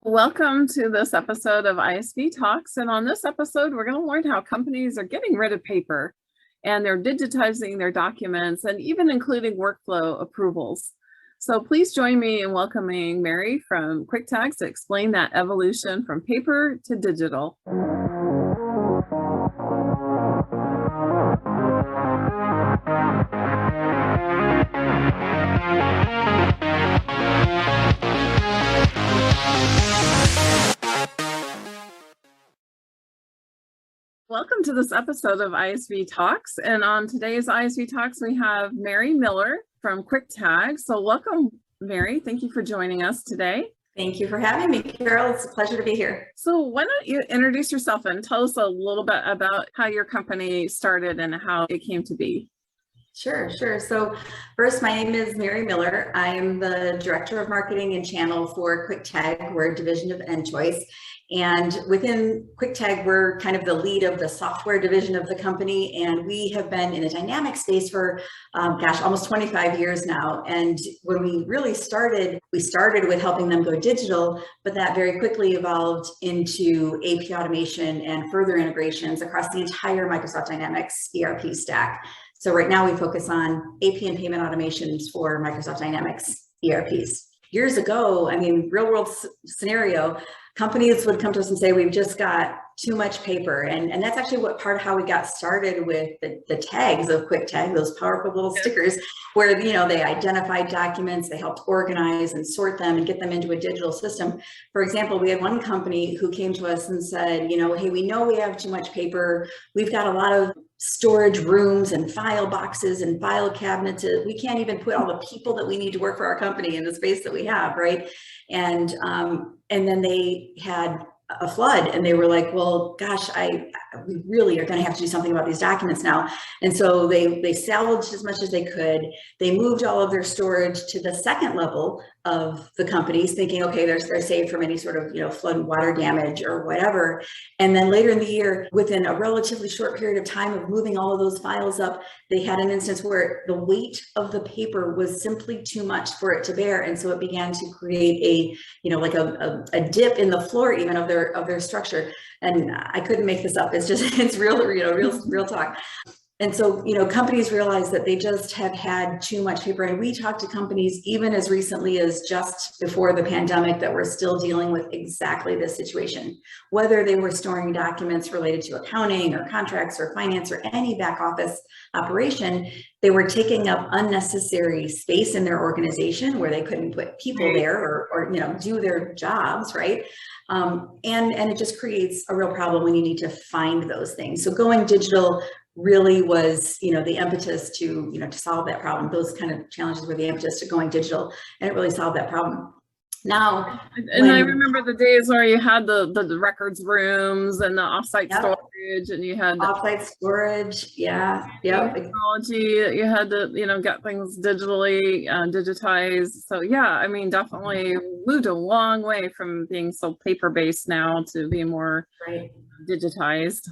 Welcome to this episode of ISV Talks. And on this episode, we're going to learn how companies are getting rid of paper and they're digitizing their documents and even including workflow approvals. So please join me in welcoming Mary from KwikTag to explain that evolution from paper to digital. Welcome to this episode of ISV Talks. And on today's ISV Talks, we have Mary Miller from KwikTag. So welcome, Mary. Thank you for joining us today. Thank you for having me, Carol. It's a pleasure to be here. So why don't you introduce yourself and tell us a little bit about how your company started and how it came to be. Sure. So first, my name is Mary Miller. I am the Director of Marketing and Channel for KwikTag. We're a division of enChoice. And within KwikTag, we're kind of the lead of the software division of the company. And we have been in a dynamic space for, almost 25 years now. And when we really started, we started with helping them go digital, but that very quickly evolved into AP automation and further integrations across the entire Microsoft Dynamics ERP stack. So right now we focus on AP and payment automations for Microsoft Dynamics ERPs. Years ago, real world scenario, companies would come to us and say, we've just got too much paper. And that's actually what part of how we got started with the tags of KwikTag, those powerful little stickers where, they identified documents, they helped organize and sort them and get them into a digital system. For example, we had one company who came to us and said, hey, we know we have too much paper. We've got a lot of storage rooms and file boxes and file cabinets. We can't even put all the people that we need to work for our company in the space that we have, right? And then they had a flood and they were like, well, gosh, we really are going to have to do something about these documents now. And so they salvaged as much as they could. They moved all of their storage to the second level of the companies, thinking, okay, they're safe from any sort of, flood and water damage or whatever. And then later in the year, within a relatively short period of time of moving all of those files up, they had an instance where the weight of the paper was simply too much for it to bear. And so it began to create a dip in the floor even of their structure. And I couldn't make this up. It's real talk. And so, companies realize that they just have had too much paper. And we talk to companies even as recently as just before the pandemic that were still dealing with exactly this situation, whether they were storing documents related to accounting or contracts or finance or any back office operation. They were taking up unnecessary space in their organization where they couldn't put people there or do their jobs, right? And it just creates a real problem when you need to find those things. So going digital really was, the impetus to solve that problem. Those kind of challenges were the impetus to going digital, and it really solved that problem. Now, I remember the days where you had the records rooms and the offsite storage, and you had offsite storage, technology that you had to get things digitally digitized. So definitely moved a long way from being so paper based now to being more digitized.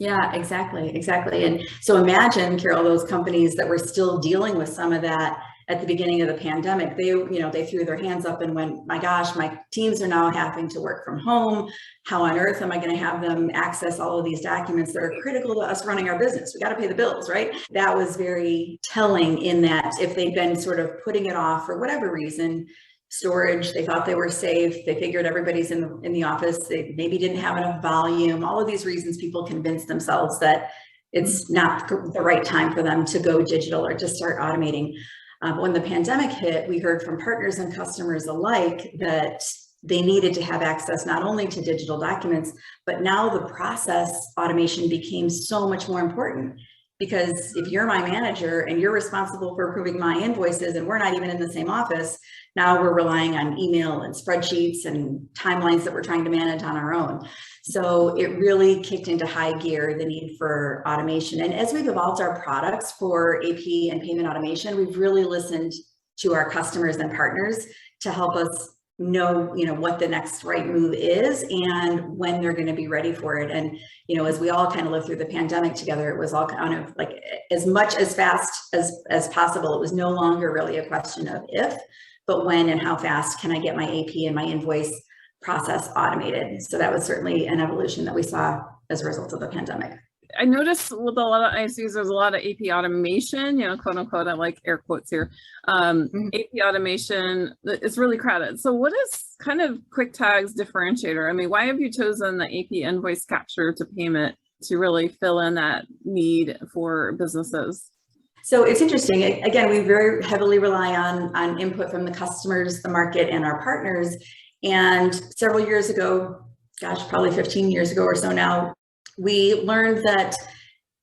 Yeah, exactly. And so imagine, Carol, those companies that were still dealing with some of that at the beginning of the pandemic, they threw their hands up and went, my gosh, my teams are now having to work from home. How on earth am I going to have them access all of these documents that are critical to us running our business? We got to pay the bills, right? That was very telling in that if they'd been sort of putting it off for whatever reason, storage, they thought they were safe, they figured everybody's in the office, they maybe didn't have enough volume, all of these reasons people convince themselves that it's not the right time for them to go digital or to start automating. When the pandemic hit, we heard from partners and customers alike that they needed to have access not only to digital documents, but now the process automation became so much more important. Because if you're my manager and you're responsible for approving my invoices and we're not even in the same office, now we're relying on email and spreadsheets and timelines that we're trying to manage on our own. So it really kicked into high gear, the need for automation. And as we've evolved our products for AP and payment automation, we've really listened to our customers and partners to help us know, what the next right move is and when they're going to be ready for it. And, as we all kind of lived through the pandemic together, it was all kind of like as much as fast as possible. It was no longer really a question of if, but when and how fast can I get my AP and my invoice process automated. So that was certainly an evolution that we saw as a result of the pandemic. I noticed with a lot of ISVs, there's a lot of AP automation, quote unquote, I like air quotes here. AP automation is really crowded. So what is kind of KwikTag's differentiator? I mean, why have you chosen the AP invoice capture to payment to really fill in that need for businesses? So it's interesting. Again, we very heavily rely on input from the customers, the market, and our partners. And several years ago, gosh, probably 15 years ago or so now, we learned that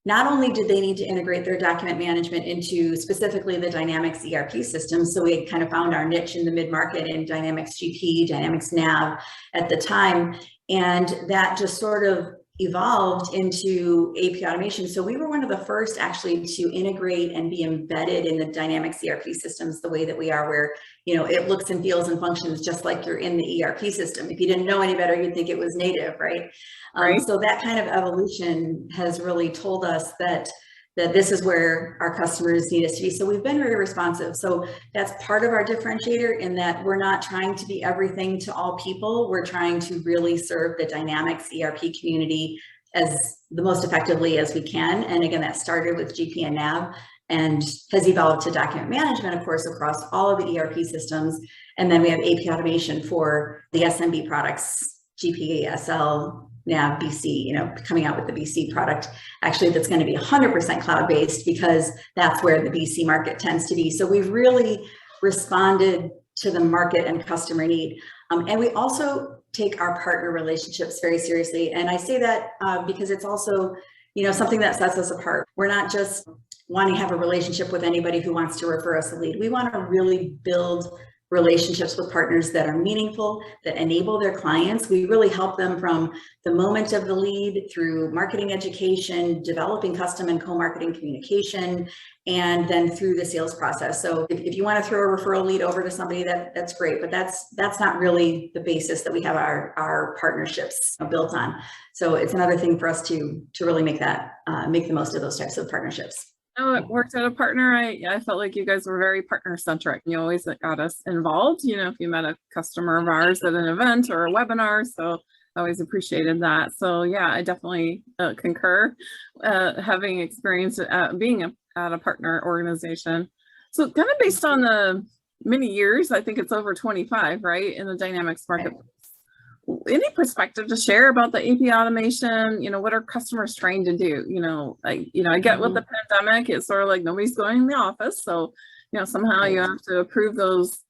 not only did they need to integrate their document management into specifically the Dynamics ERP system, so we had kind of found our niche in the mid-market in Dynamics GP, Dynamics Nav at the time, and that just sort of evolved into AP automation. So we were one of the first actually to integrate and be embedded in the Dynamics ERP systems the way that we are, where it looks and feels and functions just like you're in the ERP system. If you didn't know any better, you'd think it was native, right? So that kind of evolution has really told us that this is where our customers need us to be. So we've been very responsive. So that's part of our differentiator, in that we're not trying to be everything to all people. We're trying to really serve the Dynamics ERP community as the most effectively as we can. And again, that started with GP and Nav and has evolved to document management, of course, across all of the ERP systems. And then we have AP automation for the SMB products, GP, SL, Nav, BC, coming out with the BC product, actually, that's going to be 100% cloud-based, because that's where the BC market tends to be. So we've really responded to the market and customer need. And we also take our partner relationships very seriously. And I say that because it's also, something that sets us apart. We're not just wanting to have a relationship with anybody who wants to refer us a lead. We want to really build relationships with partners that are meaningful, that enable their clients. We really help them from the moment of the lead through marketing education, developing custom and co-marketing communication, and then through the sales process. So if you want to throw a referral lead over to somebody, that's great, but that's not really the basis that we have our partnerships built on. So it's another thing for us to really make the most of those types of partnerships. Oh, it worked at a partner. I felt like you guys were very partner centric. You always got us involved, if you met a customer of ours at an event or a webinar. So I always appreciated that. So yeah, I definitely concur, having experience being at a partner organization. So kind of based on the many years, I think it's over 25, right, in the Dynamics marketplace. Any perspective to share about the AP automation? What are customers trying to do? I get with the pandemic, it's sort of like nobody's going in the office. So, somehow you have to approve those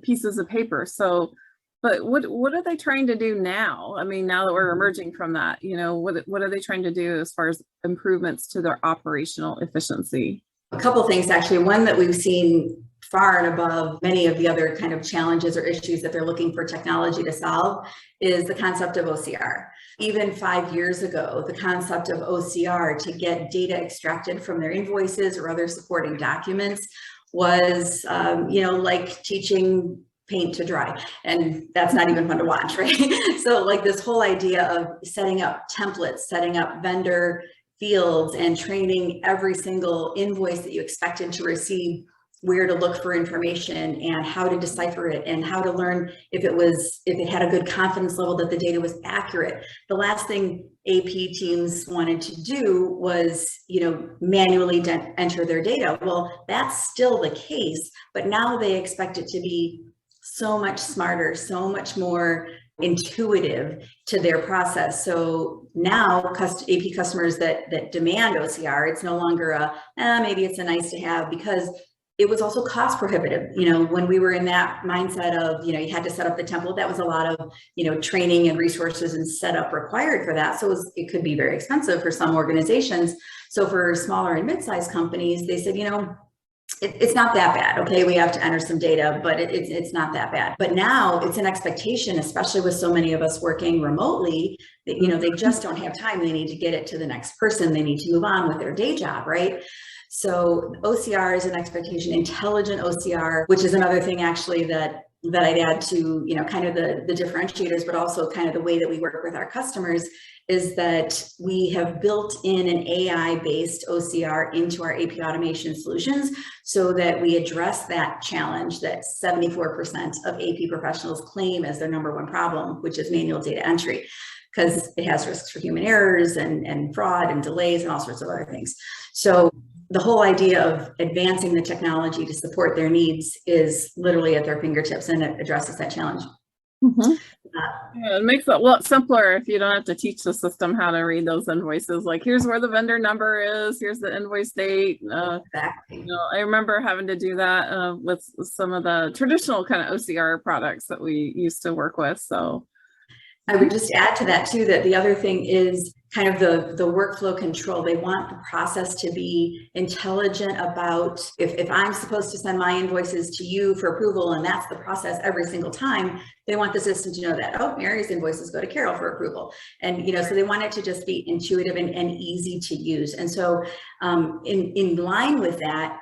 pieces of paper. So, but what are they trying to do now? I mean, now that we're emerging from that, what are they trying to do as far as improvements to their operational efficiency? A couple of things, actually. One that we've seen far and above many of the other kind of challenges or issues that they're looking for technology to solve is the concept of OCR. Even 5 years ago, the concept of OCR to get data extracted from their invoices or other supporting documents was, like teaching paint to dry, and that's not even fun to watch, right? So like this whole idea of setting up templates, setting up vendor fields, and training every single invoice that you expected to receive where to look for information and how to decipher it and how to learn if it had a good confidence level that the data was accurate. The last thing AP teams wanted to do was, manually enter their data. Well, that's still the case, but now they expect it to be so much smarter, so much more intuitive to their process. So now AP customers that demand OCR, it's no longer maybe it's a nice to have, because it was also cost prohibitive. When we were in that mindset of, you had to set up the template, that was a lot of, training and resources and setup required for that. So it could be very expensive for some organizations. So for smaller and mid-sized companies, they said, it's not that bad. Okay, we have to enter some data, but it's not that bad. But now it's an expectation, especially with so many of us working remotely, that, they just don't have time. They need to get it to the next person. They need to move on with their day job, right? So OCR is an expectation, intelligent OCR, which is another thing actually that that I'd add to, you know, kind of the differentiators, but also kind of the way that we work with our customers is that we have built in an AI-based OCR into our AP automation solutions so that we address that challenge that 74% of AP professionals claim as their number one problem, which is manual data entry, because it has risks for human errors and fraud and delays and all sorts of other things. So the whole idea of advancing the technology to support their needs is literally at their fingertips, and it addresses that challenge. Yeah, it makes it a lot simpler if you don't have to teach the system how to read those invoices. Like, here's where the vendor number is, here's the invoice date. Exactly. You know, I remember having to do that with some of the traditional kind of OCR products that we used to work with. So I would just add to that too, that the other thing is kind of the workflow control. They want the process to be intelligent about if I'm supposed to send my invoices to you for approval, and that's the process every single time, they want the system to know that, oh, Mary's invoices go to Carol for approval. And, you know, so they want it to just be intuitive and easy to use. And so in line with that,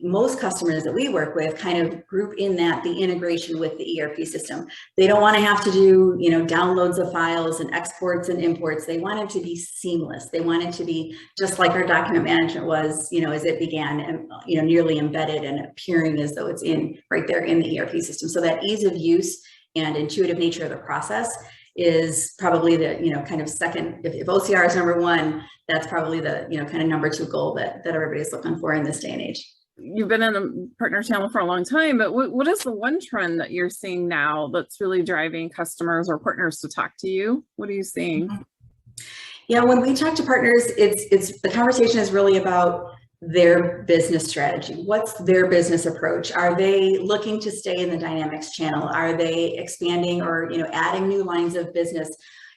most customers that we work with kind of group in that the integration with the ERP system. They don't want to have to do, you know, downloads of files and exports and imports. They want it to be seamless. They want it to be just like our document management was, you know, as it began, and, you know, nearly embedded and appearing as though it's right there in the ERP system. So that ease of use and intuitive nature of the process is probably the, you know, kind of second. If OCR is number one, that's probably the, you know, kind of number two goal that everybody's looking for in this day and age. You've been in the partner channel for a long time, but what is the one trend that you're seeing now that's really driving customers or partners to talk to you? What are you seeing? Yeah, when we talk to partners, it's the conversation is really about their business strategy. What's their business approach? Are they looking to stay in the Dynamics channel? Are they expanding or, you know, adding new lines of business?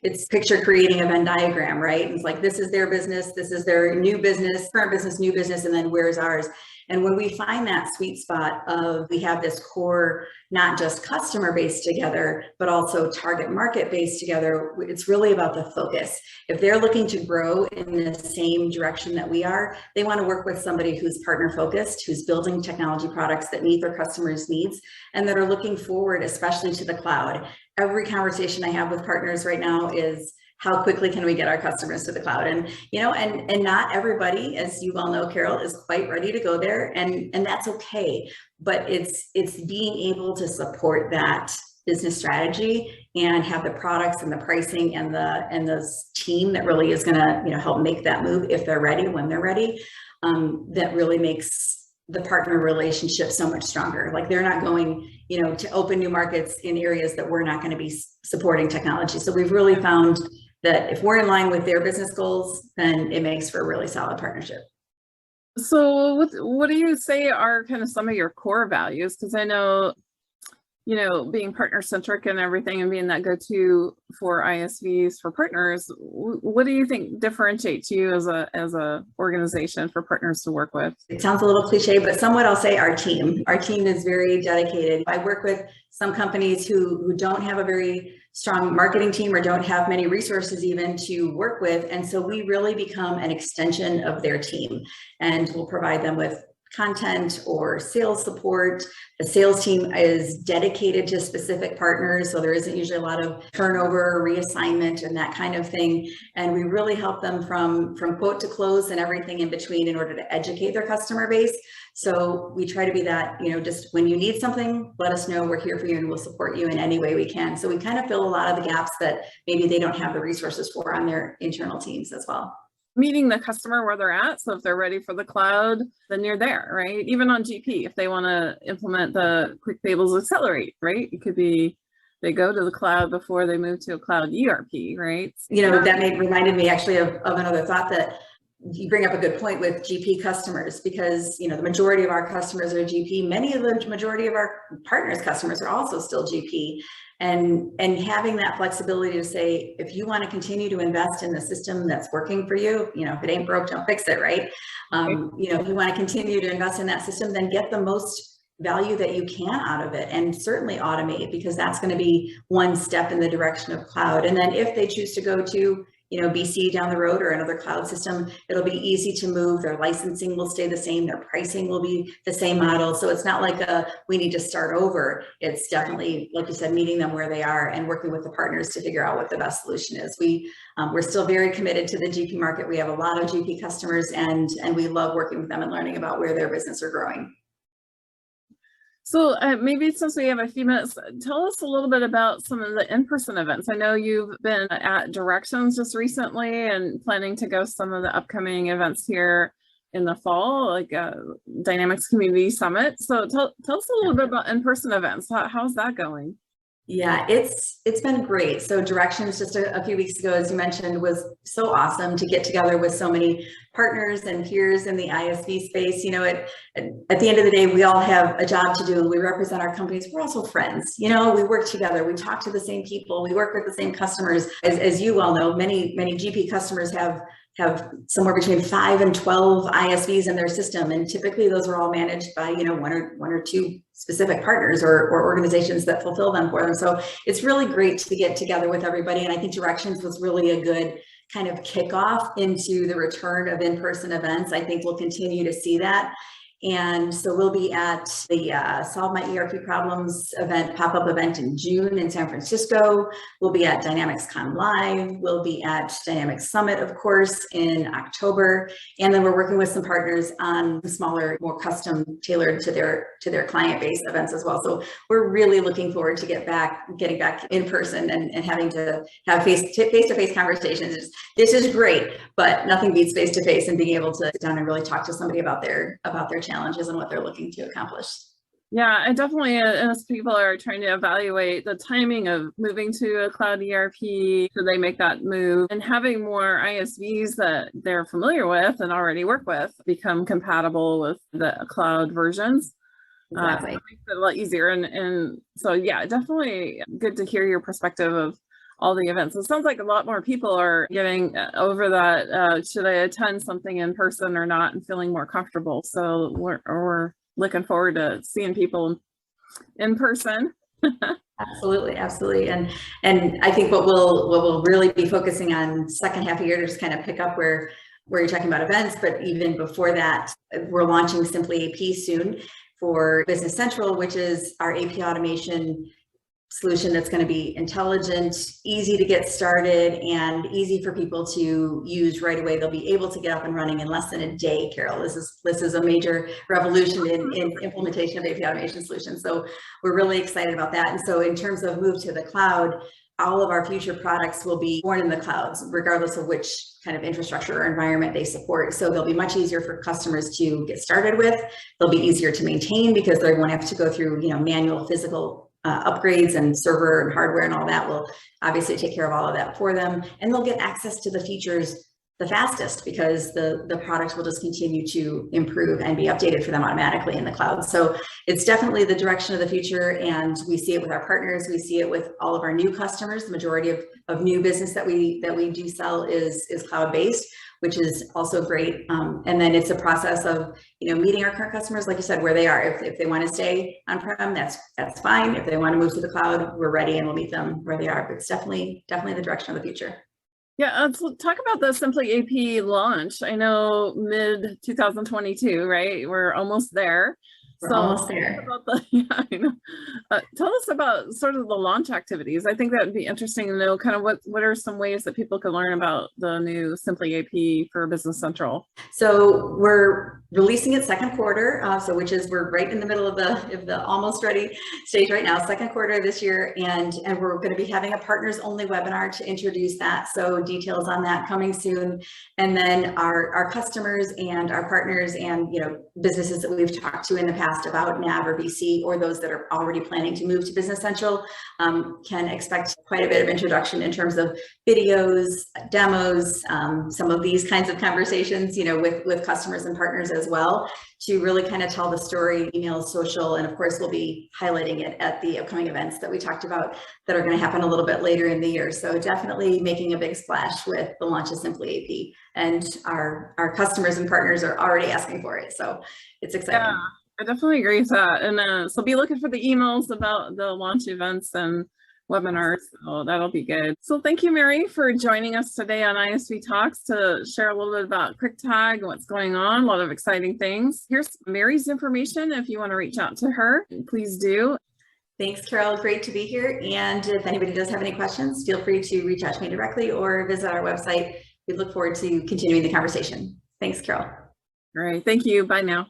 It's picture creating a Venn diagram, right? It's like, this is their business, this is their new business, current business, new business, and then where's ours? And when we find that sweet spot of we have this core, not just customer base together, but also target market base together, it's really about the focus. If they're looking to grow in the same direction that we are, they want to work with somebody who's partner focused, who's building technology products that meet their customers' needs and that are looking forward, especially to the cloud. Every conversation I have with partners right now is, how quickly can we get our customers to the cloud? And, you know, and not everybody, as you well know, Carol, is quite ready to go there, and that's okay. But it's being able to support that business strategy and have the products and the pricing and the team that really is going to, you know, help make that move if they're ready, when they're ready. That really makes the partner relationship so much stronger. Like, they're not going, you know, to open new markets in areas that we're not going to be supporting technology. So we've really found that if we're in line with their business goals, then it makes for a really solid partnership. So what do you say are kind of some of your core values? Because I know, you know, being partner centric and everything and being that go-to for ISVs for partners, what do you think differentiates you as a organization for partners to work with? It sounds a little cliche, but somewhat I'll say our team. Our team is very dedicated. I work with some companies who don't have a very strong marketing team or don't have many resources even to work with. And so we really become an extension of their team, and we'll provide them with content or sales support. The sales team is dedicated to specific partners, so there isn't usually a lot of turnover, reassignment, and that kind of thing. And we really help them from quote to close and everything in between in order to educate their customer base. So we try to be that, you know, just when you need something, let us know, we're here for you and we'll support you in any way we can. So we kind of fill a lot of the gaps that maybe they don't have the resources for on their internal teams as well. Meeting the customer where they're at. So if they're ready for the cloud, then you're there, right? Even on GP, if they want to implement the Quick Payables Accelerate, right? It could be they go to the cloud before they move to a cloud ERP, right? You know, that reminded me actually of another thought that you bring up a good point with GP customers, because, you know, the majority of our customers are GP. Many of the majority of our partners' customers are also still GP. And having that flexibility to say, if you want to continue to invest in the system that's working for you, you know, if it ain't broke, don't fix it, right? You know, if you want to continue to invest in that system, then get the most value that you can out of it, and certainly automate, because that's going to be one step in the direction of cloud. And then if they choose to go to, BC down the road or another cloud system, it'll be easy to move. Their licensing will stay the same. Their pricing will be the same model. So it's not like we need to start over. It's definitely, like you said, meeting them where they are and working with the partners to figure out what the best solution is. We're still very committed to the GP market. We have a lot of GP customers, and we love working with them and learning about where their business are growing. So maybe since we have a few minutes, tell us a little bit about some of the in-person events. I know you've been at Directions just recently and planning to go some of the upcoming events here in the fall, like Dynamics Community Summit. So tell us a little bit about in-person events. How's that going? Yeah, it's been great. So Directions just a few weeks ago, as you mentioned, was so awesome to get together with so many partners and peers in the ISV space. At the end of the day, we all have a job to do and we represent our companies. We're also friends. We work together. We talk to the same people. We work with the same customers. As you well know, many GP customers have somewhere between 5 and 12 ISVs in their system. And typically those are all managed by, one or two specific partners or organizations that fulfill them for them. So it's really great to get together with everybody. And I think Directions was really a good kind of kickoff into the return of in-person events. I think we'll continue to see that. And so we'll be at the Solve My ERP Problems event, pop-up event in June in San Francisco. We'll be at Dynamics Con Live. We'll be at Dynamics Summit, of course, in October. And then we're working with some partners on smaller, more custom tailored to their client base events as well. So we're really looking forward to getting back in person and having to have face-to-face conversations. This is great, but nothing beats face-to-face and being able to sit down and really talk to somebody about their challenges and what they're looking to accomplish. Yeah, I definitely, as people are trying to evaluate the timing of moving to a cloud ERP, so they make that move, and having more ISVs that they're familiar with and already work with become compatible with the cloud versions. Exactly. It makes it a lot easier. And so, yeah, definitely good to hear your perspective of all the events. It sounds like a lot more people are getting over that, should I attend something in person or not, and feeling more comfortable. So we're looking forward to seeing people in person. Absolutely. And I think what we'll really be focusing on second half of the year to just kind of pick up where you're talking about events, but even before that, we're launching Simply AP soon for Business Central, which is our AP automation solution that's going to be intelligent, easy to get started, and easy for people to use right away. They'll be able to get up and running in less than a day, Carol. This is a major revolution in implementation of AP automation solutions. So we're really excited about that. And so in terms of move to the cloud, all of our future products will be born in the clouds, regardless of which kind of infrastructure or environment they support. So they'll be much easier for customers to get started with. They'll be easier to maintain because they won't have to go through, manual physical upgrades, and server and hardware and all that will obviously take care of all of that for them. And they'll get access to the features the fastest because the products will just continue to improve and be updated for them automatically in the cloud. So it's definitely the direction of the future, and we see it with our partners. We see it with all of our new customers. The majority of new business that we do sell is cloud-based, which is also great. And then it's a process of, meeting our current customers, like you said, where they are. If they want to stay on-prem, that's fine. If they want to move to the cloud, we're ready and we'll meet them where they are. But it's definitely the direction of the future. Yeah, let's talk about the Simply AP launch. I know mid 2022, right? We're almost there. We're almost there. I know. Tell us about sort of the launch activities. I think that would be interesting to know kind of what are some ways that people can learn about the new Simply AP for Business Central. So we're releasing it second quarter, we're right in the middle of the almost ready stage right now, second quarter this year, and we're going to be having a partners only webinar to introduce that. So details on that coming soon, and then our customers and our partners and businesses that we've talked to in the past about NAV or BC, or those that are already planning to move to Business Central, can expect quite a bit of introduction in terms of videos, demos, some of these kinds of conversations, with customers and partners as well, to really kind of tell the story, email, social, and of course we'll be highlighting it at the upcoming events that we talked about that are going to happen a little bit later in the year. So definitely making a big splash with the launch of Simply AP, and our customers and partners are already asking for it. So it's exciting. Yeah, I definitely agree with that. And so be looking for the emails about the launch events, and webinar, so that'll be good. So thank you, Mary, for joining us today on ISV Talks to share a little bit about KwikTag and what's going on, a lot of exciting things. Here's Mary's information. If you want to reach out to her, please do. Thanks, Carol. Great to be here. And if anybody does have any questions, feel free to reach out to me directly or visit our website. We look forward to continuing the conversation. Thanks, Carol. All right. Thank you. Bye now.